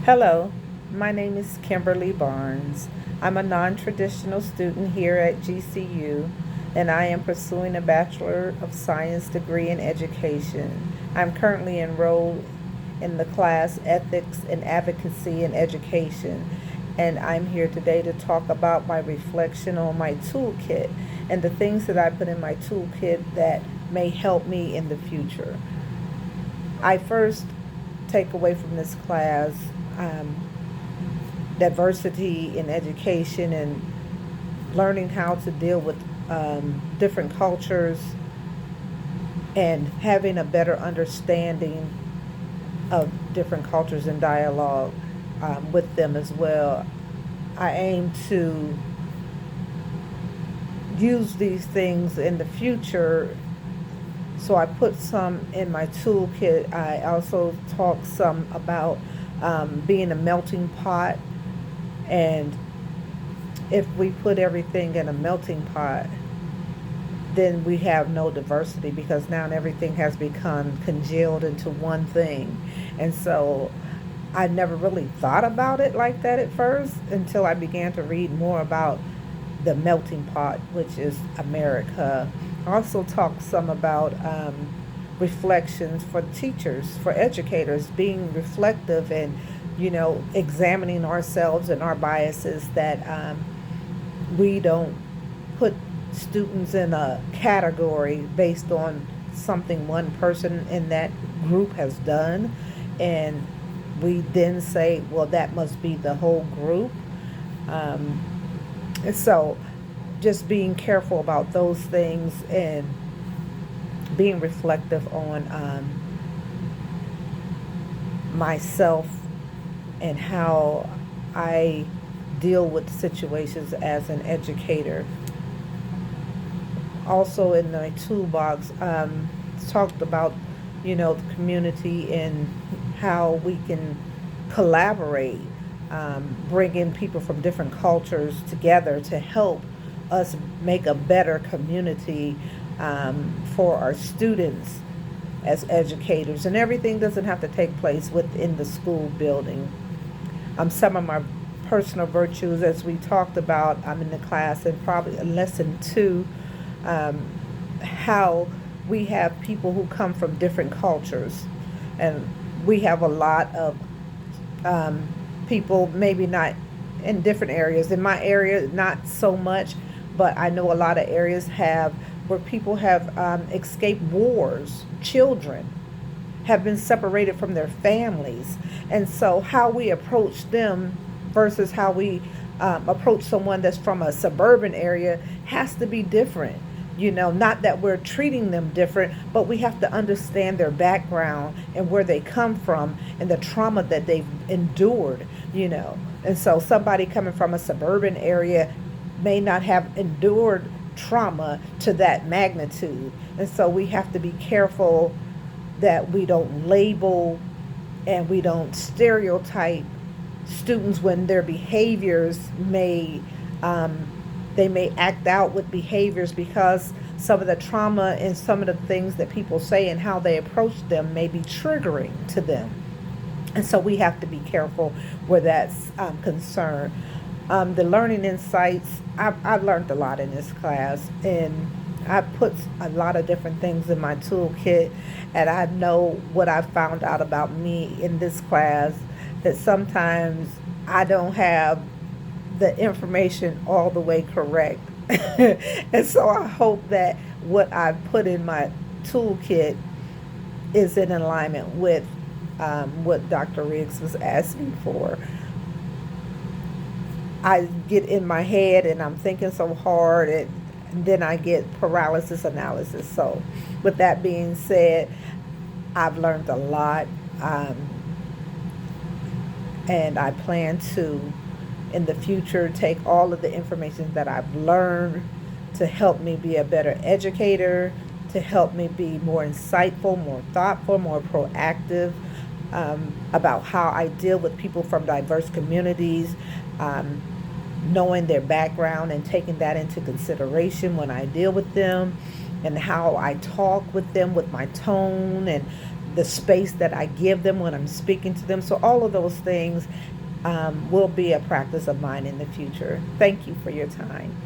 Hello, my name is Kimberly Barnes. I'm a non traditional student here at GCU, and I am pursuing a Bachelor of Science degree in Education. I'm currently enrolled in the class Ethics and Advocacy in Education, and I'm here today to talk about my reflection on my toolkit and the things that I put in my toolkit that may help me in the future. I first take away from this class um, diversity in education and learning how to deal with different cultures and having a better understanding of different cultures and dialogue with them as well. I aim to use these things in the future. So I put some in my toolkit. I also talk some about being a melting pot. And if we put everything in a melting pot, then we have no diversity because now everything has become congealed into one thing. And so I never really thought about it like that at first until I began to read more about the melting pot, which is America. I also talk some about reflections for teachers, for educators, being reflective and, examining ourselves and our biases that we don't put students in a category based on something one person in that group has done. And we then say, well, that must be the whole group. Um, and so just being careful about those things and being reflective on myself and how I deal with situations as an educator. Also in my toolbox, talked about, the community and how we can collaborate, bring in people from different cultures together to help us make a better community for our students as educators. And everything doesn't have to take place within the school building. Some of my personal virtues, as we talked about, I'm in the class in probably lesson 2, um, how we have people who come from different cultures. And we have a lot of um, people, maybe not in different areas. In my area, not so much, but I know a lot of areas have where people have escaped wars, children have been separated from their families. And so, how we approach them versus how we approach someone that's from a suburban area has to be different. Not that we're treating them different, but we have to understand their background and where they come from and the trauma that they've endured. And so, somebody coming from a suburban area may not have endured trauma to that magnitude. And so, we have to be careful that we don't label and we don't stereotype students when their behaviors um, they may act out with behaviors because some of the trauma and some of the things that people say and how they approach them may be triggering to them. And so we have to be careful where that's concerned. The learning insights, I've learned a lot in this class, and I put a lot of different things in my toolkit, and I know what I found out about me in this class, that sometimes I don't have the information all the way correct. And so I hope that what I put in my toolkit is in alignment with what Dr. Riggs was asking for. I get in my head and I'm thinking so hard, and then I get paralysis analysis. So, with that being said, I've learned a lot, um, and I plan to, in the future, take all of the information that I've learned to help me be a better educator, to help me be more insightful, more thoughtful, more proactive about how I deal with people from diverse communities. Um, Knowing their background and taking that into consideration when I deal with them, and how I talk with them with my tone and the space that I give them when I'm speaking to them. So all of those things will be a practice of mine in the future. Thank you for your time.